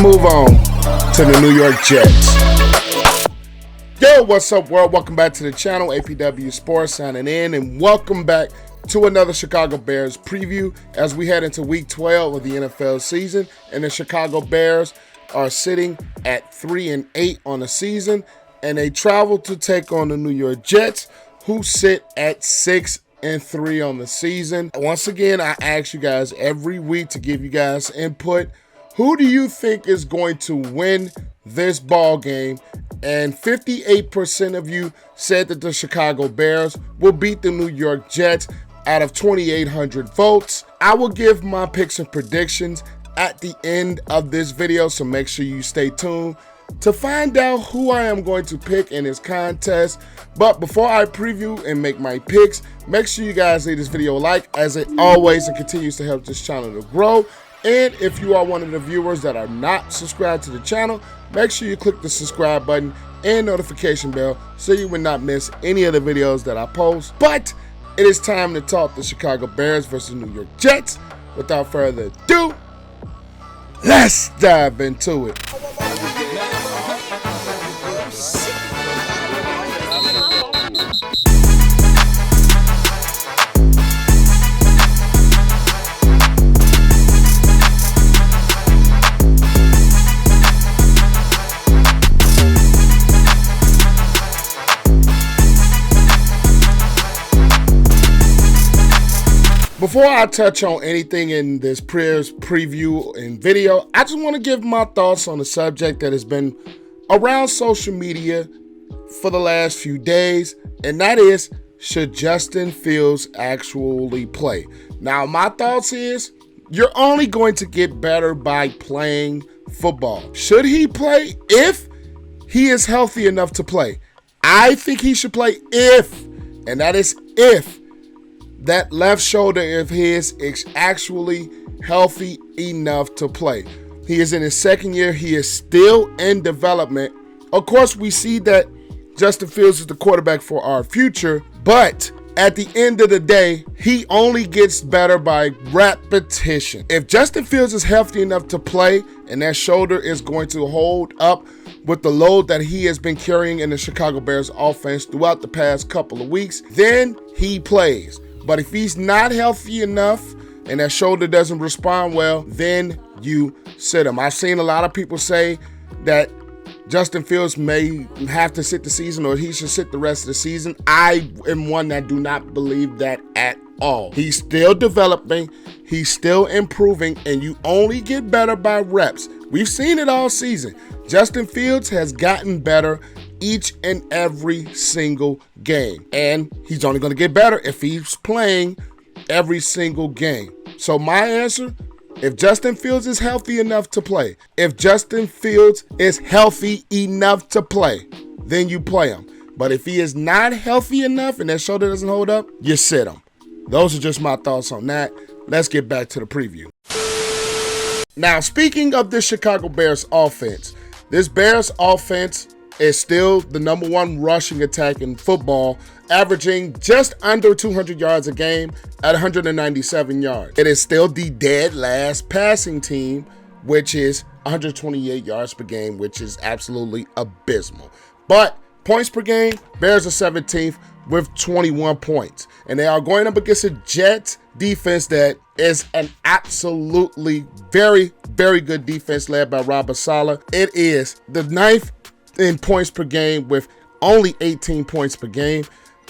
move on to the New York Jets. Yo, what's up, world? Welcome back to the channel. APW Sports signing in, and welcome back to another Chicago Bears preview as we head into week 12 of the NFL season. And the Chicago Bears are sitting at 3-8 on the season, and they travel to take on the New York Jets, who sit at 6-3 on the season. Once again, I ask you guys every week to give you guys input. Who do you think is going to win this ball game? And 58% of you said that the Chicago Bears will beat the New York Jets out of 2,800 votes. I will give my picks and predictions at the end of this video, so make sure you stay tuned to find out who I am going to pick in this contest. But before I preview and make my picks, make sure you guys leave this video a like, as it always and continues to help this channel to grow. And if you are one of the viewers that are not subscribed to the channel, make sure you click the subscribe button and notification bell so you will not miss any of the videos that I post. But it is time to talk the Chicago Bears versus New York Jets. Without further ado, let's dive into it. Before I touch on anything in this Bears preview and video, I just want to give my thoughts on the subject that has been around social media for the last few days, and that is, should Justin Fields actually play? Now, my thoughts is, you're only going to get better by playing football. Should he play? If he is healthy enough to play. I think he should play if, and that is if, that left shoulder of his is actually healthy enough to play. He is in his second year. He is still in development. Of course, we see that Justin Fields is the quarterback for our future, but at the end of the day, he only gets better by repetition. If Justin Fields is healthy enough to play and that shoulder is going to hold up with the load that he has been carrying in the Chicago Bears offense throughout the past couple of weeks, then he plays. But if he's not healthy enough and that shoulder doesn't respond well, then you sit him. I've seen a lot of people say that Justin Fields may have to sit the season, or he should sit the rest of the season. I am one that do not believe that at all. He's still developing, he's still improving, and you only get better by reps. We've seen it all season. Justin Fields has gotten better each and every single game, and he's only going to get better if he's playing every single game. So my answer, if Justin Fields is healthy enough to play, if Justin Fields is healthy enough to play, then you play him. But if he is not healthy enough and that shoulder doesn't hold up, you sit him. Those are just my thoughts on that. Let's get back to the preview. Now, speaking of the Chicago Bears offense, this Bears offense is still the number one rushing attack in football, averaging just under 200 yards a game at 197 yards. It is still the dead last passing team, which is 128 yards per game, which is absolutely abysmal. But points per game, Bears are 17th with 21 points. And they are going up against a Jets defense that is an absolutely very, very good defense led by Robert Saleh. It is the ninth in points per game with only 18 points per game.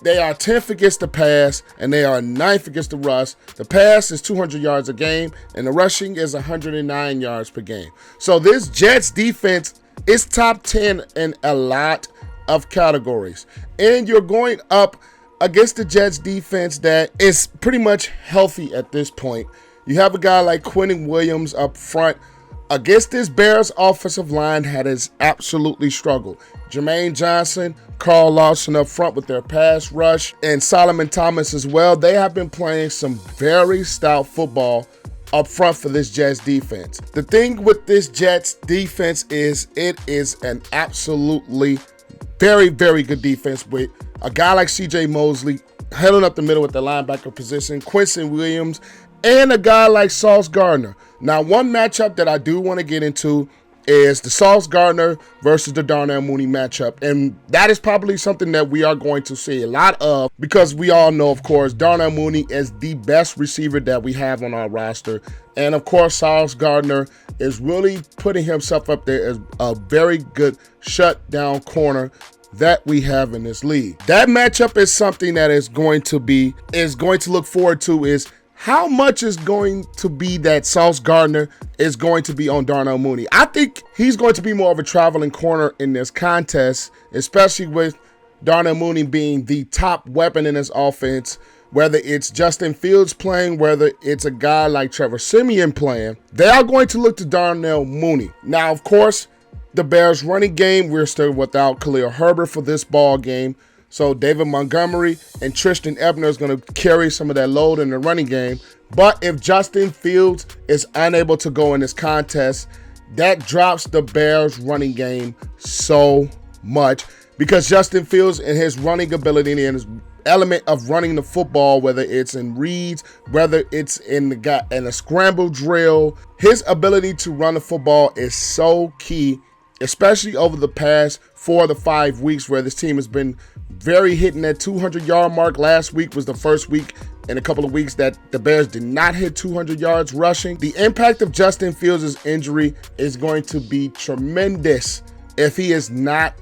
They are 10th against the pass, and they are 9th against the rush. The pass is 200 yards a game, and the rushing is 109 yards per game. So this Jets defense is top 10 in a lot of categories. And you're going up against the Jets defense that is pretty much healthy at this point. You have a guy like Quentin Williams up front. Against this Bears offensive line has absolutely struggled. Jermaine Johnson, Carl Lawson up front with their pass rush, and Solomon Thomas as well. They have been playing some very stout football up front for this Jets defense. The thing with this Jets defense is it is an absolutely very, very good defense with a guy like C.J. Mosley heading up the middle with the linebacker position, Quincy Williams, and a guy like Sauce Gardner. Now, one matchup that I do want to get into is the Sauce Gardner versus the Darnell Mooney matchup. And that is probably something that we are going to see a lot of, because we all know, of course, Darnell Mooney is the best receiver that we have on our roster. And of course, Sauce Gardner is really putting himself up there as a very good shutdown corner that we have in this league. That matchup is something that is going to look forward to, is how much is going to be that Sauce Gardner is going to be on Darnell Mooney. I think he's going to be more of a traveling corner in this contest, especially with Darnell Mooney being the top weapon in this offense. Whether it's Justin Fields playing, whether it's a guy like Trevor Siemian playing, they are going to look to Darnell Mooney. Now, of course, the Bears running game, we're still without Khalil Herbert for this ball game. So David Montgomery and Tristan Ebner is going to carry some of that load in the running game. But if Justin Fields is unable to go in this contest, that drops the Bears running game so much, because Justin Fields and his running ability and his element of running the football, whether it's in reads, whether it's in a scramble drill, his ability to run the football is so key, especially over the past 4 to 5 weeks where this team has been very hitting that 200-yard mark. Last week was the first week in a couple of weeks that the Bears did not hit 200 yards rushing. The impact of Justin Fields' injury is going to be tremendous if he is not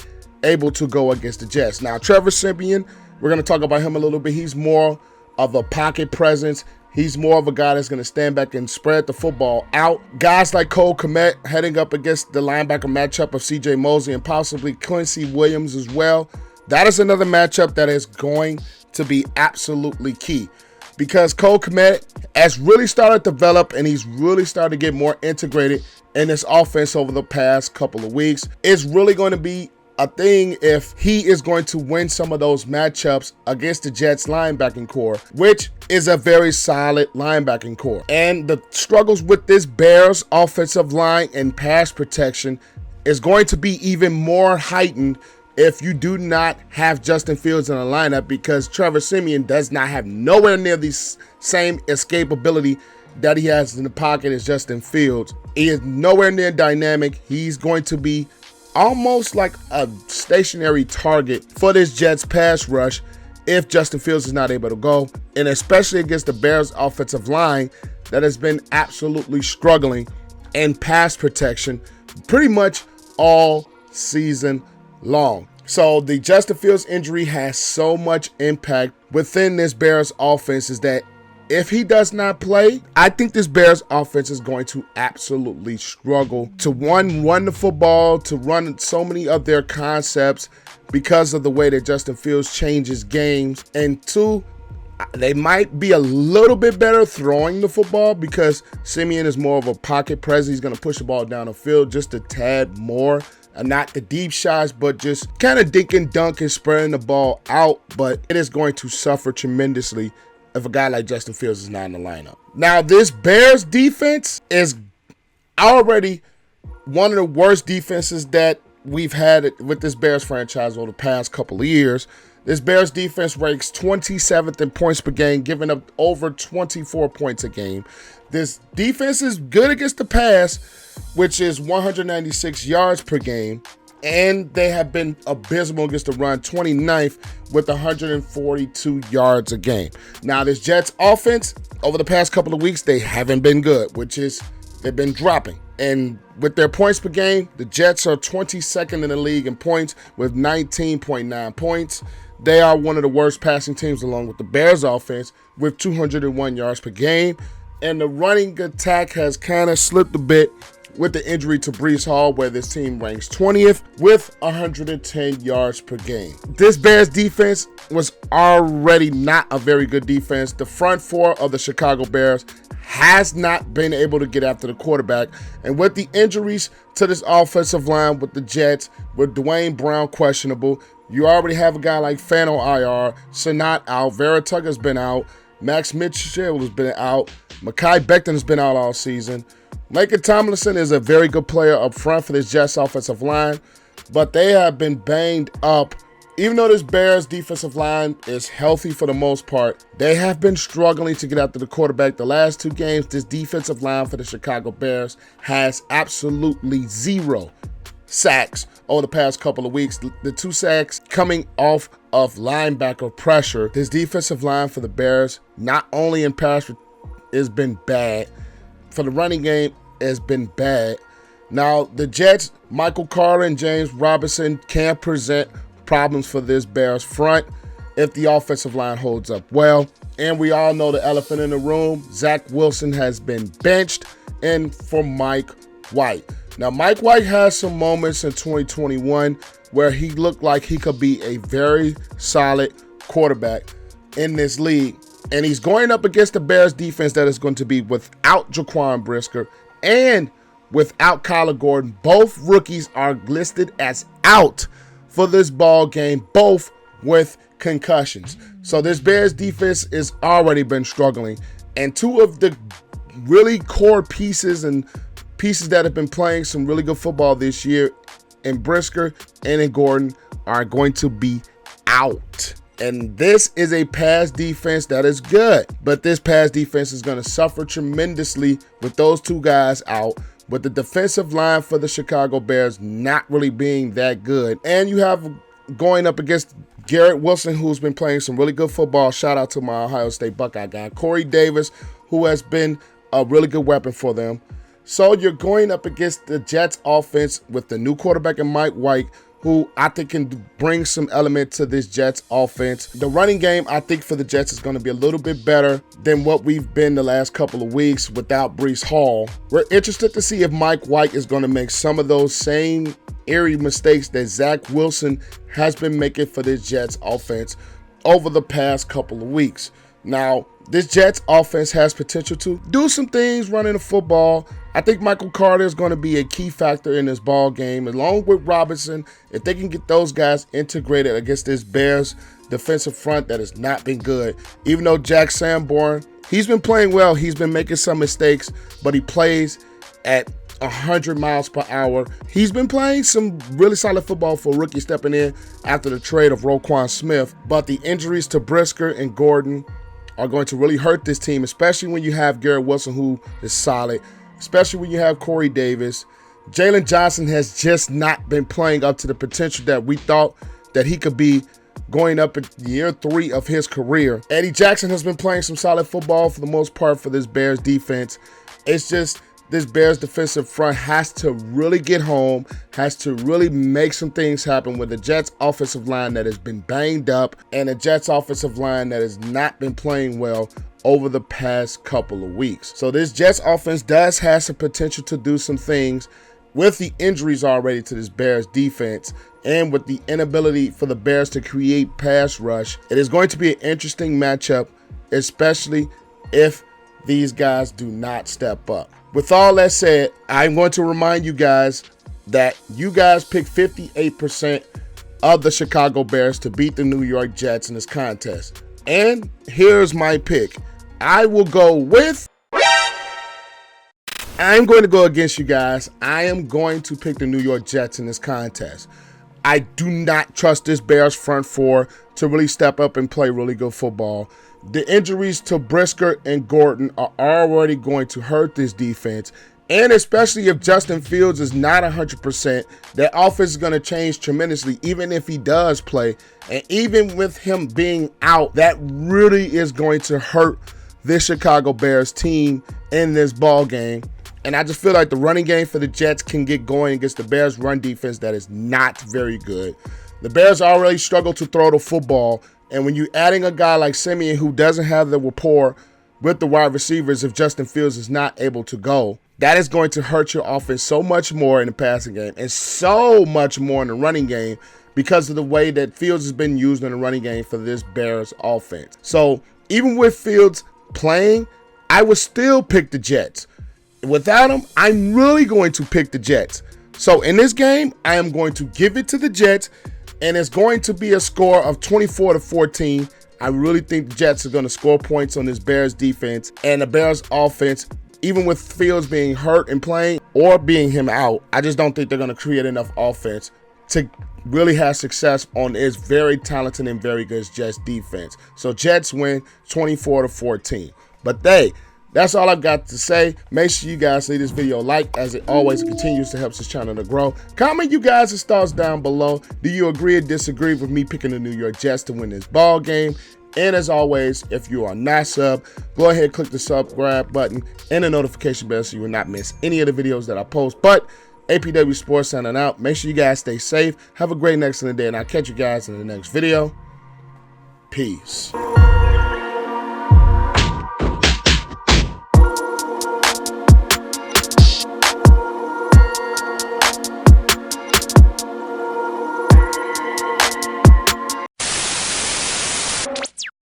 able to go against the Jets. Now, Trevor Siemian, we're going to talk about him a little bit. He's more of a pocket presence. He's more of a guy that's going to stand back and spread the football out. Guys like Cole Kmet heading up against the linebacker matchup of C.J. Mosley and possibly Quincy Williams as well. That is another matchup that is going to be absolutely key, because Cole Kmet has really started to develop and he's really started to get more integrated in this offense over the past couple of weeks. It's really going to be a thing if he is going to win some of those matchups against the Jets linebacking core, which is a very solid linebacking core. And the struggles with this Bears offensive line and pass protection is going to be even more heightened if you do not have Justin Fields in the lineup, because Trevor Siemian does not have nowhere near the same escapability that he has in the pocket as Justin Fields. He is nowhere near dynamic. He's going to be almost like a stationary target for this Jets pass rush if Justin Fields is not able to go, and especially against the Bears offensive line that has been absolutely struggling in pass protection pretty much all season long. So the Justin Fields injury has so much impact within this Bears offense, is that if he does not play, I think this Bears offense is going to absolutely struggle to run the football, to run so many of their concepts because of the way that Justin Fields changes games. And two, they might be a little bit better throwing the football because Siemian is more of a pocket presence. He's going to push the ball down the field just a tad more. And not the deep shots, but just kind of dink and dunk and spreading the ball out. But it is going to suffer tremendously if a guy like Justin Fields is not in the lineup. Now, this Bears defense is already one of the worst defenses that we've had with this Bears franchise over the past couple of years. This Bears defense ranks 27th in points per game, giving up over 24 points a game. This defense is good against the pass, which is 196 yards per game. And they have been abysmal against the run, 29th with 142 yards a game. Now, this Jets offense, over the past couple of weeks, they haven't been good, which is they've been dropping. And with their points per game, the Jets are 22nd in the league in points with 19.9 points. They are one of the worst passing teams along with the Bears offense with 201 yards per game. And the running attack has kind of slipped a bit with the injury to Breece Hall, where this team ranks 20th with 110 yards per game. This Bears defense was already not a very good defense. The front four of the Chicago Bears has not been able to get after the quarterback. And with the injuries to this offensive line with the Jets, with Dwayne Brown questionable, you already have a guy like Fan on IR, Sanat out, Vera Tucker's been out, Max Mitchell has been out, Mekhi Becton has been out all season. Laken Tomlinson is a very good player up front for this Jets offensive line, but they have been banged up Even though this Bears defensive line is healthy for the most part, they have been struggling to get after the quarterback. The last 2 games, this defensive line for the Chicago Bears has absolutely 0 sacks over the past couple of weeks. The 2 sacks coming off of linebacker pressure. This defensive line for the Bears, not only in pass, has been bad. For the running game, has been bad. Now, the Jets, Michael Carter and James Robinson can present problems for this Bears front if the offensive line holds up well. And we all know the elephant in the room, Zach Wilson has been benched in for Mike White. Now, Mike White has some moments in 2021 where he looked like he could be a very solid quarterback in this league. And he's going up against the Bears defense that is going to be without Jaquan Brisker and without Kyler Gordon. Both rookies are listed as out for this ball game, both with concussions. So this Bears defense has already been struggling. And 2 of the really core pieces and pieces that have been playing some really good football this year in Brisker and in Gordon are going to be out. And this is a pass defense that is good, but this pass defense is going to suffer tremendously with those 2 guys out, with the defensive line for the Chicago Bears not really being that good. And you have going up against Garrett Wilson, who's been playing some really good football. Shout out to my Ohio State Buckeye guy. Corey Davis, who has been a really good weapon for them. So you're going up against the Jets offense with the new quarterback in Mike White, who I think can bring some element to this Jets offense. The running game, I think, for the Jets is going to be a little bit better than what we've been the last couple of weeks without Breece Hall. We're interested to see if Mike White is going to make some of those same eerie mistakes that Zach Wilson has been making for this Jets offense over the past couple of weeks. Now, this Jets offense has potential to do some things running the football. I think Michael Carter is going to be a key factor in this ball game, along with Robinson. If they can get those guys integrated against this Bears defensive front that has not been good. Even though Jack Sanborn, he's been playing well. He's been making some mistakes, but he plays at 100 miles per hour. He's been playing some really solid football for a rookie stepping in after the trade of Roquan Smith. But the injuries to Brisker and Gordon are going to really hurt this team, especially when you have Garrett Wilson, who is solid, especially when you have Corey Davis. Jalen Johnson has just not been playing up to the potential that we thought that he could be going up in year 3 of his career. Eddie Jackson has been playing some solid football for the most part for this Bears defense. It's just this Bears defensive front has to really get home, has to really make some things happen with the Jets offensive line that has been banged up and the Jets offensive line that has not been playing well over the past couple of weeks. So this Jets offense does have some potential to do some things with the injuries already to this Bears defense and with the inability for the Bears to create pass rush. It is going to be an interesting matchup, especially if these guys do not step up. With all that said, I'm going to remind you guys that you guys picked 58% of the Chicago Bears to beat the New York Jets in this contest. And here's my pick. I will go with... I'm going to go against you guys. I am going to pick the New York Jets in this contest. I do not trust this Bears front 4 to really step up and play really good football. The injuries to Brisker and Gordon are already going to hurt this defense. And especially if Justin Fields is not 100%, that offense is going to change tremendously, even if he does play. And even with him being out, that really is going to hurt this Chicago Bears team in this ball game. And I just feel like the running game for the Jets can get going against the Bears run defense that is not very good. The Bears already struggle to throw the football. And when you're adding a guy like Simeon who doesn't have the rapport with the wide receivers, if Justin Fields is not able to go, that is going to hurt your offense so much more in the passing game and so much more in the running game because of the way that Fields has been used in the running game for this Bears offense. So even with Fields playing, I would still pick the Jets. Without him, I'm really going to pick the Jets. So in this game, I am going to give it to the Jets, and it's going to be a score of 24-14. I really think the Jets are going to score points on this Bears defense, and the Bears offense, even with Fields being hurt and playing or being him out, I just don't think they're going to create enough offense to really have success on this very talented and very good Jets defense. So Jets win 24-14. But that's all I've got to say. Make sure you guys leave this video a like, as it always continues to help this channel to grow. Comment you guys' thoughts down below. Do you agree or disagree with me picking the New York Jets to win this ball game? And as always, if you are not sub, go ahead and click the subscribe button and the notification bell so you will not miss any of the videos that I post. But APW Sports signing out. Make sure you guys stay safe. Have a great and excellent day, and I'll catch you guys in the next video. Peace.